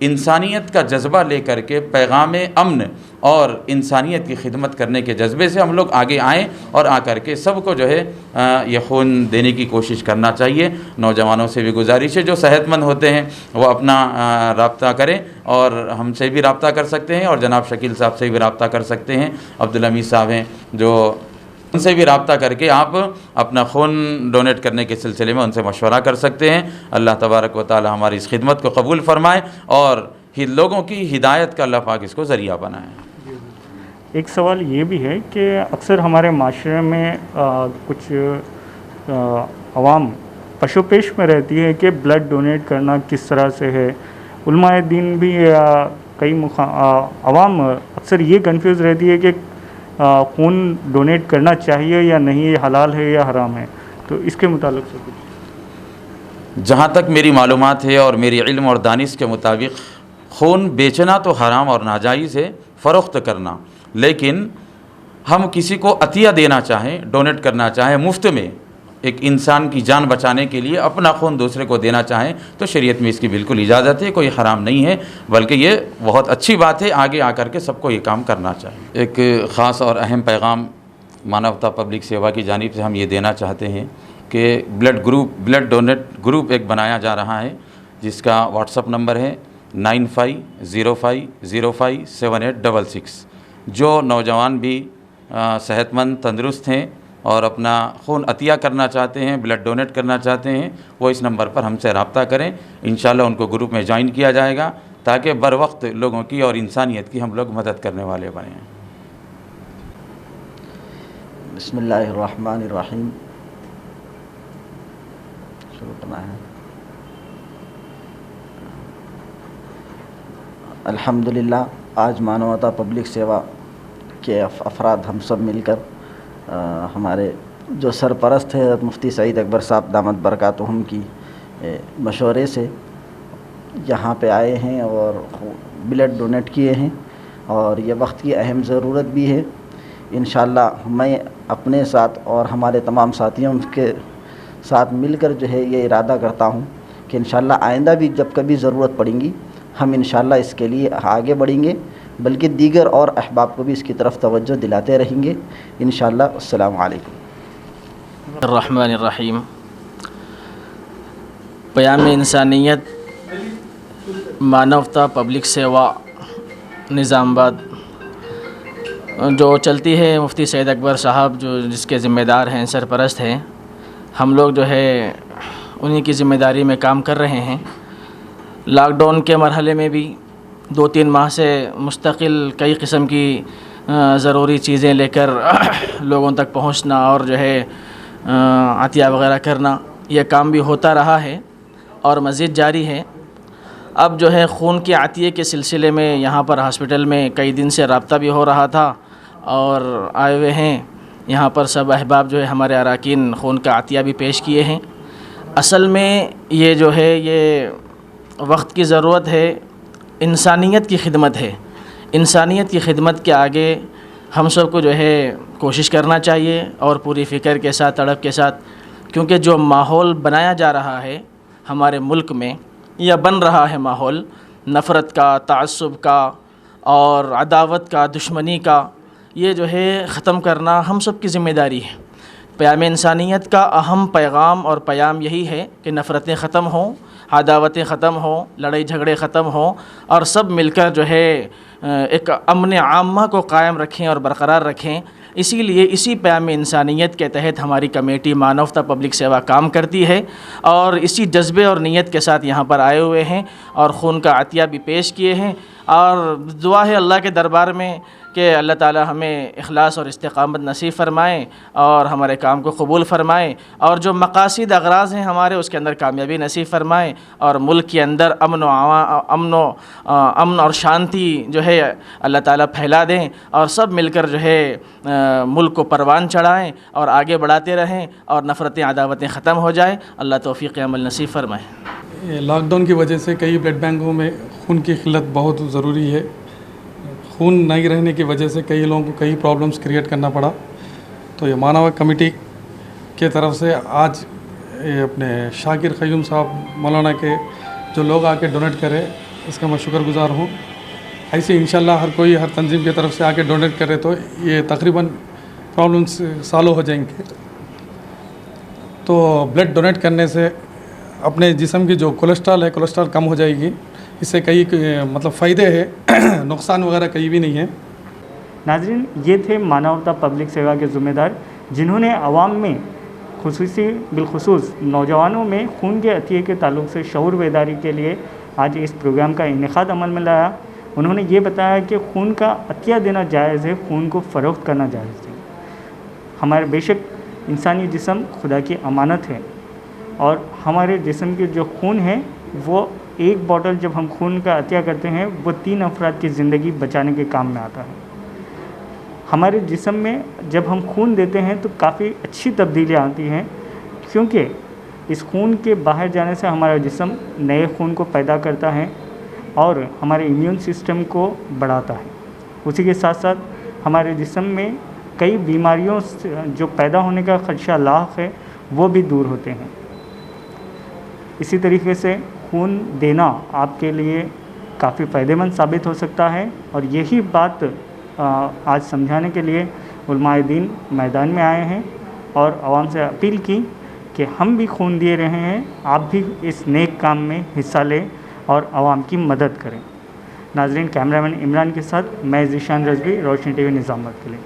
انسانیت کا جذبہ لے کر کے پیغام امن اور انسانیت کی خدمت کرنے کے جذبے سے ہم لوگ آگے آئیں اور آ کر کے سب کو جو ہے یہ خون دینے کی کوشش کرنا چاہیے۔ نوجوانوں سے بھی گزارش ہے جو صحت مند ہوتے ہیں وہ اپنا رابطہ کریں، اور ہم سے بھی رابطہ کر سکتے ہیں، اور جناب شکیل صاحب سے بھی رابطہ کر سکتے ہیں، عبدالحمید صاحب ہیں جو ان سے بھی رابطہ کر کے آپ اپنا خون ڈونیٹ کرنے کے سلسلے میں ان سے مشورہ کر سکتے ہیں۔ اللہ تبارک و تعالی ہماری اس خدمت کو قبول فرمائے اور لوگوں کی ہدایت کا اللہ پاک اس کو ذریعہ بنائے۔ ایک سوال یہ بھی ہے کہ اکثر ہمارے معاشرے میں کچھ عوام پشوپیش میں رہتی ہے کہ بلڈ ڈونیٹ کرنا کس طرح سے ہے۔ علماء دین بھی کئی عوام اکثر یہ کنفیوز رہتی ہے کہ خون ڈونیٹ کرنا چاہیے یا نہیں، یہ حلال ہے یا حرام ہے، تو اس کے متعلق سے کچھ۔ جہاں تک میری معلومات ہے اور میری علم اور دانش کے مطابق خون بیچنا تو حرام اور ناجائز ہے، فروخت کرنا، لیکن ہم کسی کو عطیہ دینا چاہیں، ڈونیٹ کرنا چاہیں مفت میں، ایک انسان کی جان بچانے کے لیے اپنا خون دوسرے کو دینا چاہیں تو شریعت میں اس کی بالکل اجازت ہے، کوئی حرام نہیں ہے، بلکہ یہ بہت اچھی بات ہے۔ آگے آ کر کے سب کو یہ کام کرنا چاہیے۔ ایک خاص اور اہم پیغام مانوتا پبلک سیوا کی جانب سے ہم یہ دینا چاہتے ہیں کہ بلڈ ڈونیٹ گروپ ایک بنایا جا رہا ہے، جس کا واٹس اپ نمبر ہے 9505057866۔ جو نوجوان بھی صحت مند تندرست ہیں اور اپنا خون عطیہ کرنا چاہتے ہیں، بلڈ ڈونیٹ کرنا چاہتے ہیں، وہ اس نمبر پر ہم سے رابطہ کریں، انشاءاللہ ان کو گروپ میں جوائن کیا جائے گا تاکہ بر وقت لوگوں کی اور انسانیت کی ہم لوگ مدد کرنے والے بنیں۔ بسم اللہ الرحمن الرحیم۔ شروع کرنا ہے۔ الحمدللہ آج مانوتا پبلک سیوا کے افراد ہم سب مل کر ہمارے جو سرپرست ہے حضرت مفتی سعید اکبر صاحب دامت برکاتہم کی مشورے سے یہاں پہ آئے ہیں اور بلڈ ڈونیٹ کیے ہیں، اور یہ وقت کی اہم ضرورت بھی ہے۔ انشاءاللہ میں اپنے ساتھ اور ہمارے تمام ساتھیوں کے ساتھ مل کر جو ہے یہ ارادہ کرتا ہوں کہ انشاءاللہ آئندہ بھی جب کبھی ضرورت پڑیں گی ہم انشاءاللہ اس کے لیے آگے بڑھیں گے، بلکہ دیگر اور احباب کو بھی اس کی طرف توجہ دلاتے رہیں گے انشاءاللہ۔ السلام علیکم۔ الرحمن الرحیم۔ پیام انسانیت مانوتا پبلک سیوا نظام آباد جو چلتی ہے، مفتی سعید اکبر صاحب جو جس کے ذمہ دار ہیں، سرپرست ہیں، ہم لوگ جو ہے انہی کی ذمہ داری میں کام کر رہے ہیں۔ لاک ڈاؤن کے مرحلے میں بھی 2-3 ماہ سے مستقل کئی قسم کی ضروری چیزیں لے کر لوگوں تک پہنچنا اور جو ہے عطیہ وغیرہ کرنا، یہ کام بھی ہوتا رہا ہے اور مزید جاری ہے۔ اب جو ہے خون کے عطیے کے سلسلے میں یہاں پر ہاسپٹل میں کئی دن سے رابطہ بھی ہو رہا تھا اور آئے ہوئے ہیں یہاں پر سب احباب جو ہے ہمارے اراکین خون کا عطیہ بھی پیش کیے ہیں۔ اصل میں یہ جو ہے یہ وقت کی ضرورت ہے، انسانیت کی خدمت ہے۔ انسانیت کی خدمت کے آگے ہم سب کو جو ہے کوشش کرنا چاہیے اور پوری فکر کے ساتھ، تڑپ کے ساتھ، کیونکہ جو ماحول بنایا جا رہا ہے ہمارے ملک میں یا بن رہا ہے ماحول نفرت کا، تعصب کا اور عداوت کا، دشمنی کا، یہ جو ہے ختم کرنا ہم سب کی ذمہ داری ہے۔ پیام انسانیت کا اہم پیغام اور پیام یہی ہے کہ نفرتیں ختم ہوں، عداوتیں ختم ہوں، لڑائی جھگڑے ختم ہوں اور سب مل کر جو ہے ایک امن عامہ کو قائم رکھیں اور برقرار رکھیں۔ اسی لیے اسی پیام انسانیت کے تحت ہماری کمیٹی مانوتا پبلک سیوا کام کرتی ہے اور اسی جذبے اور نیت کے ساتھ یہاں پر آئے ہوئے ہیں اور خون کا عطیہ بھی پیش کیے ہیں، اور دعا ہے اللہ کے دربار میں کہ اللہ تعالی ہمیں اخلاص اور استقامت نصیب فرمائیں اور ہمارے کام کو قبول فرمائیں، اور جو مقاصد اغراض ہیں ہمارے اس کے اندر کامیابی نصیب فرمائیں، اور ملک کے اندر امن اور شانتی جو ہے اللہ تعالیٰ پھیلا دیں، اور سب مل کر جو ہے ملک کو پروان چڑھائیں اور آگے بڑھاتے رہیں اور نفرتیں عداوتیں ختم ہو جائیں۔ اللہ توفیق عمل نصیب فرمائے۔ لاک ڈاؤن کی وجہ سے کئی بلڈ بینکوں میں خون کی قلت بہت ضروری ہے۔ خون نہیں رہنے کی وجہ سے کئی لوگوں کو کئی پرابلمس کریٹ کرنا پڑا، تو یہ مانوا کمیٹی کے طرف سے آج اپنے شاکر قیوم صاحب مولانا کے جو لوگ آ کے ڈونیٹ کرے اس کا میں شکر گزار ہوں. ایسے انشاءاللہ ہر تنظیم کی طرف سے آ کے ڈونیٹ کرے تو یہ تقریباً پرابلمس سالو ہو جائیں گے. تو بلڈ ڈونیٹ کرنے سے اپنے جسم کی جو کولیسٹرال ہے کولیسٹرال کم ہو جائے گی. اس سے کئی مطلب فائدے ہیں, نقصان وغیرہ کہیں بھی نہیں ہے. ناظرین, یہ تھے مانوتا پبلک سیوا کے ذمہ دار جنہوں نے عوام میں بالخصوص نوجوانوں میں خون کے عطیے کے تعلق سے شعور بیداری کے لیے آج اس پروگرام کا انعقاد عمل میں لایا. انہوں نے یہ بتایا کہ خون کا عطیہ دینا جائز ہے, خون کو فروخت کرنا جائز ہے. ہمارے بے شک انسانی جسم خدا کی امانت ہے, اور ہمارے جسم کے جو خون ہے وہ ایک بوٹل جب ہم خون کا عطیہ کرتے ہیں وہ 3 افراد کی زندگی بچانے کے کام میں آتا ہے. ہمارے جسم میں جب ہم خون دیتے ہیں تو کافی اچھی تبدیلیاں آتی ہیں, کیونکہ اس خون کے باہر جانے سے ہمارا جسم نئے خون کو پیدا کرتا ہے اور ہمارے امیون سسٹم کو بڑھاتا ہے. اسی کے ساتھ ساتھ ہمارے جسم میں کئی بیماریوں سے جو پیدا ہونے کا خدشہ لاحق ہے وہ بھی دور ہوتے ہیں. اسی طریقے سے خون دینا آپ کے لیے کافی فائدہ مند ثابت ہو سکتا ہے, اور یہی بات آج سمجھانے کے لیے علماء دین میدان میں آئے ہیں اور عوام سے اپیل کی کہ ہم بھی خون دے رہے ہیں, آپ بھی اس نیک کام میں حصہ لیں اور عوام کی مدد کریں. ناظرین, کیمرہ مین عمران کے ساتھ میں ذیشان رضوی, روشنی ٹی وی نظام آباد کے لیے.